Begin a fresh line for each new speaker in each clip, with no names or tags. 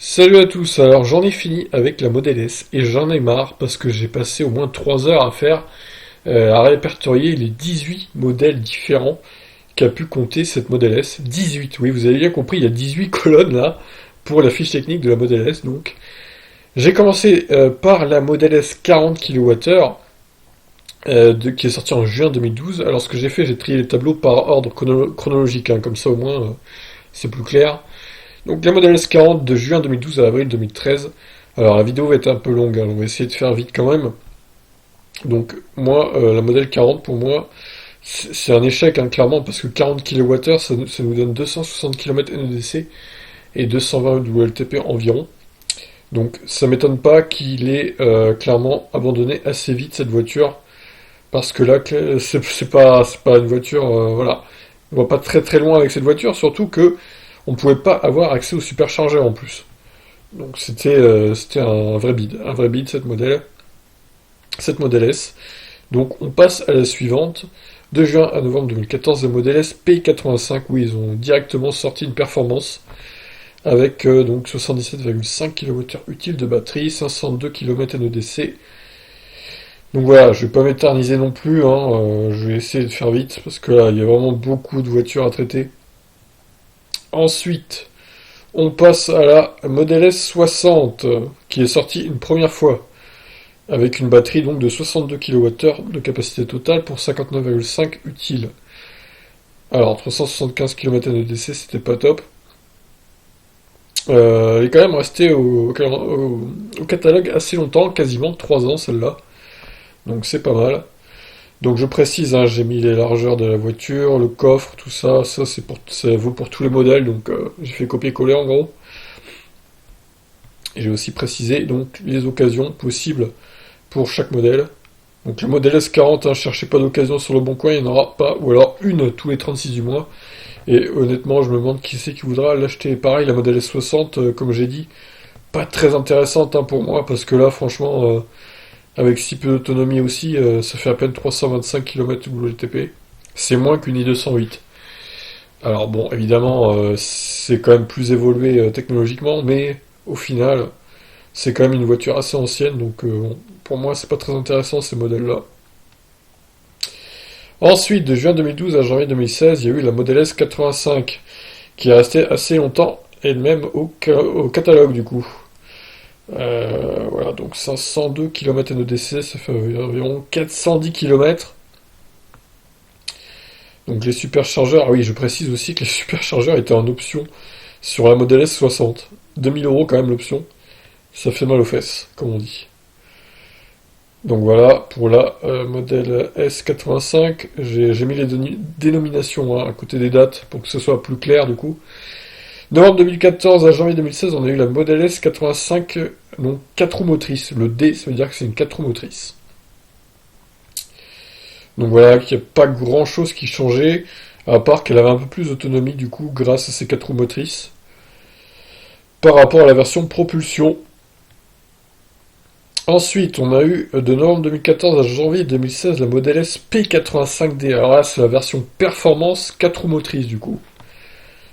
Salut à tous, alors j'en ai fini avec la Model S et j'en ai marre parce que j'ai passé au moins 3 heures à faire, à répertorier les 18 modèles différents qu'a pu compter cette Model S. 18, oui, vous avez bien compris, il y a 18 colonnes là pour la fiche technique de la Model S donc. J'ai commencé par la Model S 40 kWh qui est sortie en juin 2012. Alors ce que j'ai fait, j'ai trié les tableaux par ordre chronologique, hein, comme ça au moins c'est plus clair. Donc la Model S40 de juin 2012 à avril 2013. Alors la vidéo va être un peu longue, hein, on va essayer de faire vite quand même. Donc moi, la Model 40 pour moi, c'est un échec, hein, clairement, parce que 40 kWh, ça nous donne 260 km NEDC et 220 WLTP environ. Donc ça m'étonne pas qu'il ait clairement abandonné assez vite cette voiture, parce que là, c'est pas une voiture, voilà. On va pas très très loin avec cette voiture, surtout que on pouvait pas avoir accès au superchargeur en plus. Donc c'était un vrai bid cette Model S. Donc on passe à la suivante. De juin à novembre 2014, la Model S P85, où ils ont directement sorti une performance avec donc 77,5 kWh utile de batterie, 502 km NEDC. Donc voilà, je vais pas m'éterniser non plus, hein, je vais essayer de faire vite parce que là il y a vraiment beaucoup de voitures à traiter. Ensuite, on passe à la Model S 60 qui est sortie une première fois, avec une batterie donc de 62 kWh de capacité totale pour 59,5 utile. Alors 375 km NEDC, c'était pas top. Elle est quand même restée au catalogue assez longtemps, quasiment 3 ans celle-là, donc c'est pas mal. Donc je précise, hein, j'ai mis les largeurs de la voiture, le coffre, tout ça, ça vaut pour tous les modèles, donc j'ai fait copier-coller en gros. Et j'ai aussi précisé donc les occasions possibles pour chaque modèle. Donc le modèle S40, hein, cherchez pas d'occasion sur le bon coin, il n'y en aura pas, ou alors une tous les 36 du mois. Et honnêtement, je me demande qui c'est qui voudra l'acheter. Pareil, la modèle S60, comme j'ai dit, pas très intéressante, hein, pour moi, parce que là, franchement, avec si peu d'autonomie aussi, ça fait à peine 325 km WLTP. C'est moins qu'une i208. Alors bon, évidemment, c'est quand même plus évolué technologiquement, mais au final, c'est quand même une voiture assez ancienne, donc bon, pour moi, c'est pas très intéressant ces modèles-là. Ensuite, de juin 2012 à janvier 2016, il y a eu la Model S 85, qui est restée assez longtemps elle-même au catalogue du coup. Voilà, donc 502 km NEDC, ça fait environ 410 km. Donc les superchargeurs, ah oui, je précise aussi que les superchargeurs étaient en option sur la Model S 60. 2000 euros quand même l'option, ça fait mal aux fesses, comme on dit. Donc voilà, pour la modèle S85, j'ai mis les dénominations, hein, à côté des dates pour que ce soit plus clair du coup. Novembre 2014 à janvier 2016, on a eu la modèle S85, donc 4 roues motrices. Le D, ça veut dire que c'est une 4 roues motrices. Donc voilà, qu'il n'y a pas grand chose qui changeait, à part qu'elle avait un peu plus d'autonomie du coup grâce à ces 4 roues motrices. Par rapport à la version propulsion. Ensuite, on a eu de novembre 2014 à janvier 2016 la Model S P85D. Alors là, c'est la version performance 4 roues motrices du coup.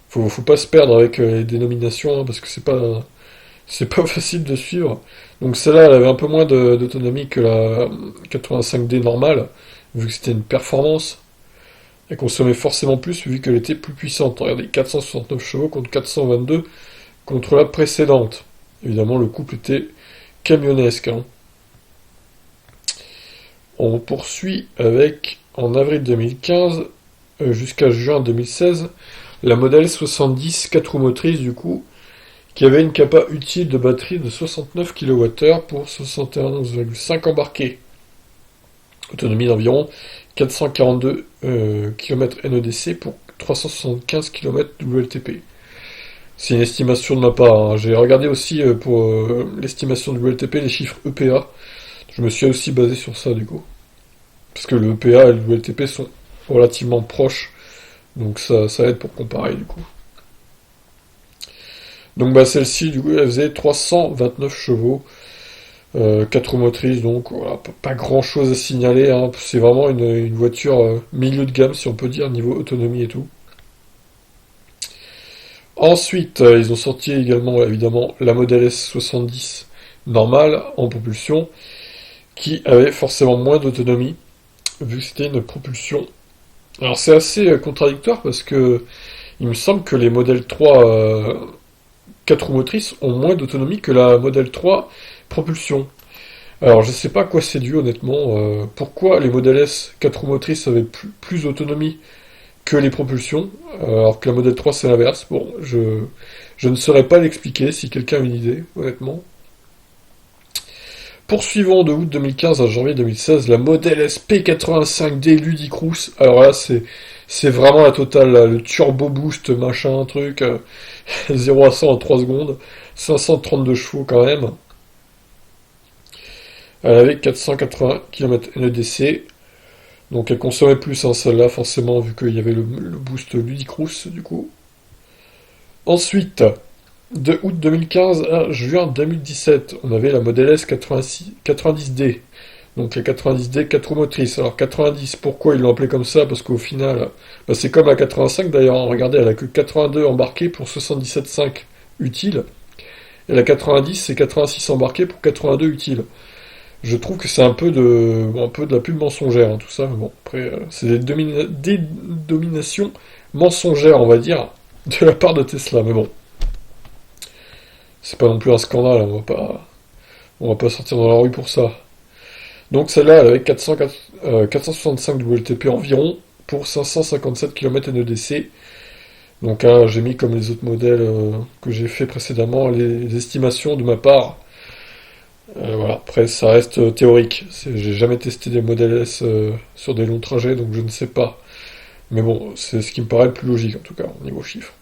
Faut pas se perdre avec les dénominations, hein, parce que c'est pas facile de suivre. Donc celle-là, elle avait un peu moins d'autonomie que la 85D normale, vu que c'était une performance. Elle consommait forcément plus vu qu'elle était plus puissante. Regardez, 469 chevaux contre 422 contre la précédente. Évidemment, le couple était camionnesque, hein. On poursuit avec, en avril 2015 jusqu'à juin 2016, la modèle 70 4 roues motrices du coup, qui avait une capa utile de batterie de 69 kWh pour 71,5 embarqués. Autonomie d'environ 442 km NEDC pour 375 km WLTP. C'est une estimation de ma part, hein. J'ai regardé aussi pour l'estimation de WLTP les chiffres EPA. Je me suis aussi basé sur ça du coup. Parce que le EPA et le WLTP sont relativement proches. Donc ça aide pour comparer du coup. Donc bah celle-ci du coup elle faisait 329 chevaux, 4 roues motrices, donc voilà, pas grand chose à signaler, hein. C'est vraiment une voiture milieu de gamme si on peut dire, niveau autonomie et tout. Ensuite, ils ont sorti également, évidemment, la Model S 70 normale, en propulsion, qui avait forcément moins d'autonomie, vu que c'était une propulsion. Alors c'est assez contradictoire, parce que il me semble que les Model 3 4 roues motrices ont moins d'autonomie que la Model 3 propulsion. Alors je sais pas à quoi c'est dû honnêtement. Pourquoi les Model S 4 roues motrices avaient plus d'autonomie que les propulsions, alors que la Model 3 c'est l'inverse. Bon, je ne saurais pas l'expliquer si quelqu'un a une idée, honnêtement. Poursuivons de août 2015 à janvier 2016, la Model S P85D Ludicrous. Alors là, c'est vraiment la totale, là, le turbo boost, machin, truc, 0 à 100 en 3 secondes, 532 chevaux quand même. Elle avait 480 km NEDC, donc elle consommait plus, hein, celle-là, forcément, vu qu'il y avait le boost Ludicrous, du coup. Ensuite, de août 2015 à juin 2017, on avait la Model S 90D. Donc la 90D 4 roues motrices. Alors 90, pourquoi ils l'ont appelé comme ça? Parce qu'au final, bah, c'est comme la 85 d'ailleurs. Regardez, elle a que 82 embarqués pour 77,5 utiles. Et la 90, c'est 86 embarqués pour 82 utiles. Je trouve que c'est un peu de la pub mensongère, hein, tout ça. Mais bon, après, c'est des dominations mensongères, on va dire, de la part de Tesla. Mais bon, c'est pas non plus un scandale, on va pas sortir dans la rue pour ça. Donc celle-là, elle avait 465 WLTP environ pour 557 km NEDC. Donc hein, j'ai mis comme les autres modèles que j'ai fait précédemment les estimations de ma part. Voilà, après ça reste théorique. J'ai jamais testé des modèles S sur des longs trajets, donc je ne sais pas. Mais bon, c'est ce qui me paraît le plus logique en tout cas, au niveau chiffre.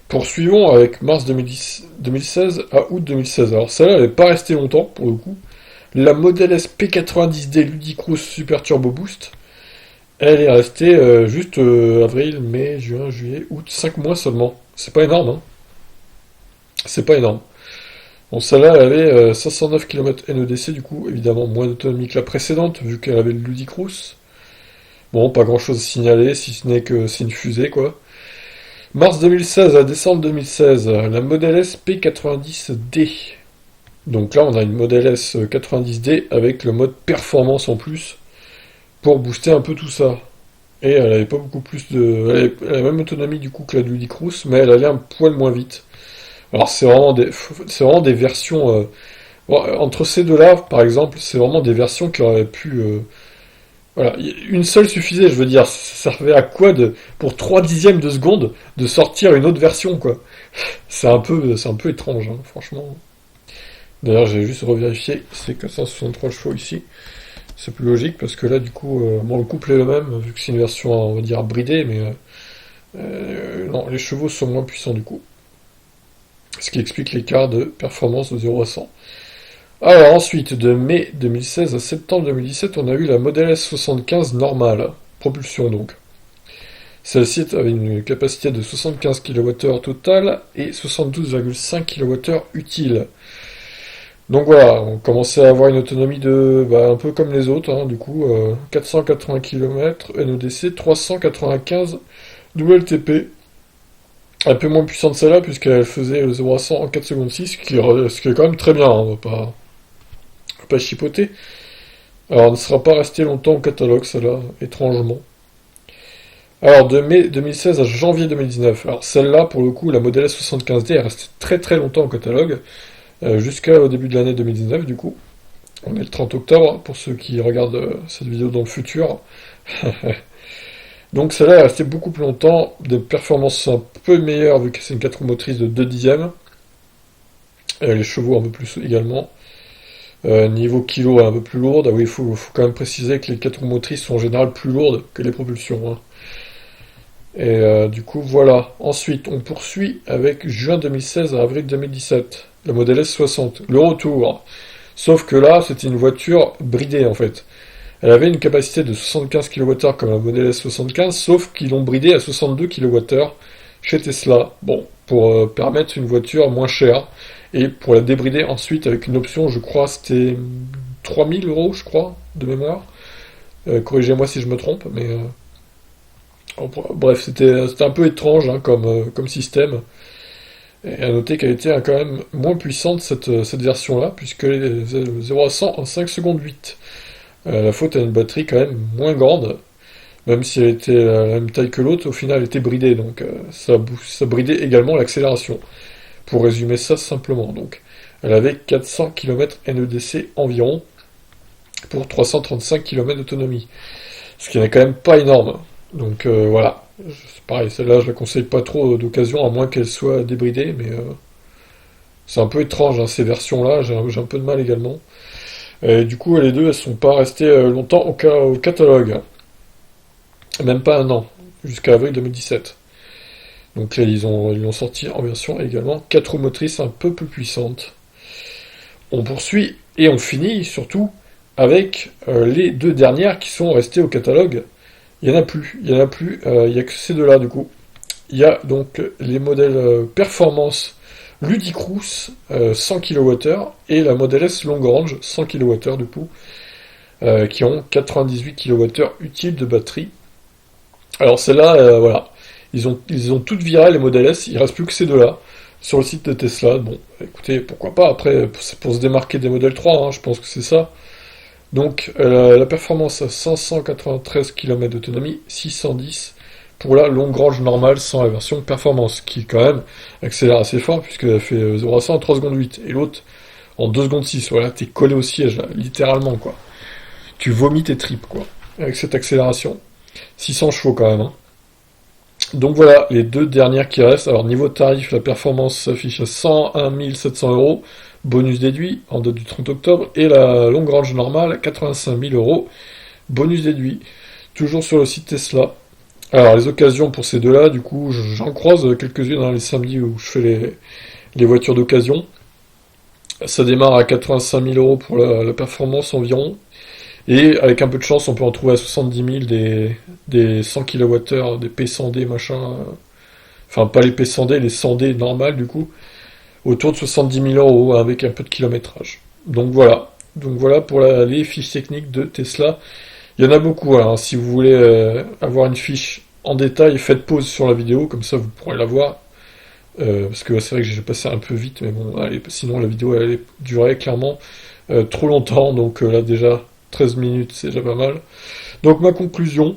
Poursuivons avec mars 2016 à août 2016. Alors celle-là, elle n'est pas restée longtemps pour le coup. La Model S P90D Ludicrous Super Turbo Boost, elle est restée juste avril, mai, juin, juillet, août, 5 mois seulement. C'est pas énorme, hein. C'est pas énorme. Bon, celle-là, elle avait 509 km NEDC, du coup, évidemment moins d'autonomie que la précédente, vu qu'elle avait le Ludicrous. Bon, pas grand-chose à signaler, si ce n'est que c'est une fusée, quoi. Mars 2016 à décembre 2016, la Model S P90D. Donc là, on a une Model S 90D avec le mode performance en plus pour booster un peu tout ça. Et elle avait pas beaucoup plus de. Elle a la même autonomie du coup que la Ludicrous, mais elle allait un poil moins vite. Alors c'est vraiment des versions. Bon, entre ces deux-là, par exemple, c'est vraiment des versions qui auraient pu. Voilà, une seule suffisait, je veux dire. Ça servait à quoi pour 3 dixièmes de seconde de sortir une autre version, quoi. C'est un peu étrange, hein, franchement. D'ailleurs, j'ai juste revérifié, c'est 463 chevaux ici. C'est plus logique parce que là, du coup, bon, le couple est le même, vu que c'est une version, on va dire, bridée, mais non, les chevaux sont moins puissants du coup. Ce qui explique l'écart de performance de 0 à 100. Alors ensuite, de mai 2016 à septembre 2017, on a eu la Model S 75 normale, propulsion donc. Celle-ci avait une capacité de 75 kWh total et 72,5 kWh utile. Donc voilà, on commençait à avoir une autonomie de, bah, un peu comme les autres, hein, du coup, 480 km, NEDC, 395 WLTP. Un peu moins puissante celle-là, puisqu'elle faisait le 0 à 100 en 4 secondes 6, ce qui est quand même très bien, hein, on va pas chipoter. Alors, elle ne sera pas restée longtemps au catalogue, celle-là, étrangement. Alors, de mai 2016 à janvier 2019. Alors, celle-là, pour le coup, la Model S 75D est restée très très longtemps au catalogue, jusqu'au début de l'année 2019, du coup. On est le 30 octobre, pour ceux qui regardent cette vidéo dans le futur. Donc celle-là est restée beaucoup plus longtemps, des performances un peu meilleures vu que c'est une 4 roues motrices de 2 dixièmes. Les chevaux un peu plus également. Niveau kilo un peu plus lourde. Ah oui, faut quand même préciser que les 4 roues motrices sont en général plus lourdes que les propulsions, hein. Et du coup voilà. Ensuite on poursuit avec juin 2016 à avril 2017. La Model S 60. Le retour. Sauf que là c'était une voiture bridée en fait. Elle avait une capacité de 75 kWh comme la Model S 75, sauf qu'ils l'ont bridée à 62 kWh chez Tesla. Bon, pour permettre une voiture moins chère, et pour la débrider ensuite avec une option, je crois, c'était 3000 euros, je crois, de mémoire. Corrigez-moi si je me trompe, mais Bref, c'était un peu étrange hein, comme système. Et à noter qu'elle était quand même moins puissante cette version-là, puisqu'elle est 0 à 100 en 5 secondes 8. La faute à une batterie quand même moins grande, même si elle était à la même taille que l'autre, au final elle était bridée, donc ça bridait également l'accélération. Pour résumer ça simplement, donc elle avait 400 km NEDC environ pour 335 km d'autonomie, ce qui n'est quand même pas énorme. Donc voilà, c'est pareil, celle-là je la conseille pas trop d'occasion, à moins qu'elle soit débridée, mais c'est un peu étrange hein, ces versions-là, j'ai un peu de mal également. Et du coup les deux elles sont pas restées longtemps au catalogue, même pas un an, jusqu'à avril 2017. Donc là, ils l'ont sorti en version également 4 roues motrices un peu plus puissantes. On poursuit et on finit surtout avec les deux dernières qui sont restées au catalogue. Il n'y en a plus, il n'y a que ces deux-là du coup. Il y a donc les modèles Performance Ludicrous 100 kWh et la Model S Long Range 100 kWh du coup, qui ont 98 kWh utiles de batterie. Alors celle-là, voilà, ils ont toutes viré les Model S, il reste plus que ces deux-là sur le site de Tesla. Bon, écoutez, pourquoi pas, après, c'est pour se démarquer des Model 3, hein, je pense que c'est ça. Donc la performance à 593 km d'autonomie, 610 pour la longue range normale sans la version performance, qui quand même accélère assez fort, puisqu'elle fait 0 à 100 en 3 secondes 8, et l'autre en 2 secondes 6. Voilà, t'es collé au siège, là, littéralement, quoi. Tu vomis tes tripes, quoi, avec cette accélération. 600 chevaux quand même, hein. Donc voilà, les deux dernières qui restent. Alors niveau tarif, la performance s'affiche à 101 700 euros, bonus déduit en date du 30 octobre, et la longue range normale à 85 000 euros, bonus déduit. Toujours sur le site Tesla. Alors les occasions pour ces deux-là, du coup, j'en croise quelques-unes dans les samedis où je fais les voitures d'occasion. Ça démarre à 85 000 euros pour la performance environ. Et avec un peu de chance, on peut en trouver à 70 000 des 100 kWh, des P100D machin. Enfin, pas les P100D, les 100D normales du coup. Autour de 70 000 euros avec un peu de kilométrage. Donc voilà. Donc voilà pour les fiches techniques de Tesla. Il y en a beaucoup. Alors, si vous voulez avoir une fiche en détail, faites pause sur la vidéo, comme ça vous pourrez la voir. Parce que c'est vrai que j'ai passé un peu vite, mais bon, allez, sinon la vidéo elle durait clairement trop longtemps. Donc là déjà 13 minutes, c'est déjà pas mal. Donc ma conclusion,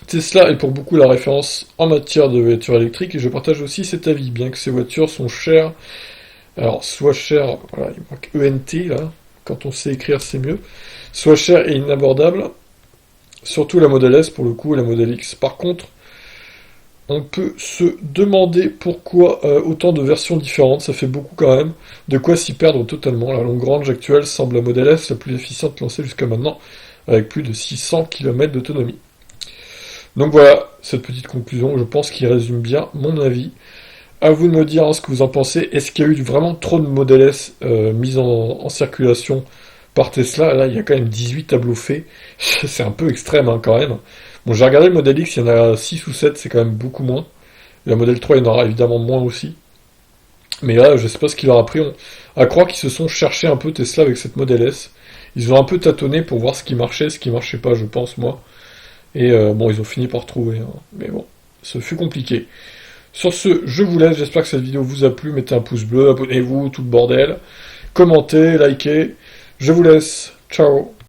Tesla est pour beaucoup la référence en matière de voitures électriques et je partage aussi cet avis, bien que ces voitures sont chères. Alors soit chères, voilà, il manque ENT là, quand on sait écrire c'est mieux, soit chères et inabordables, surtout la Model S pour le coup et la Model X. Par contre, on peut se demander pourquoi autant de versions différentes, ça fait beaucoup quand même, de quoi s'y perdre totalement. La longue range actuelle semble la Model S la plus efficiente lancée jusqu'à maintenant, avec plus de 600 km d'autonomie. Donc voilà, cette petite conclusion, je pense qu'il résume bien mon avis. À vous de me dire hein, ce que vous en pensez. Est-ce qu'il y a eu vraiment trop de Model S mis en circulation par Tesla? Là, il y a quand même 18 tableaux faits. C'est un peu extrême hein, quand même. Bon, j'ai regardé le Model X, il y en a 6 ou 7, c'est quand même beaucoup moins. La Model 3, il y en aura évidemment moins aussi. Mais là, je sais pas ce qu'il leur a pris. À croire qu'ils se sont cherchés un peu Tesla avec cette Model S. Ils ont un peu tâtonné pour voir ce qui marchait pas, je pense, moi. Et bon, ils ont fini par trouver. Hein. Mais bon, ce fut compliqué. Sur ce, je vous laisse. J'espère que cette vidéo vous a plu. Mettez un pouce bleu, abonnez-vous, tout le bordel. Commentez, likez. Je vous laisse. Ciao.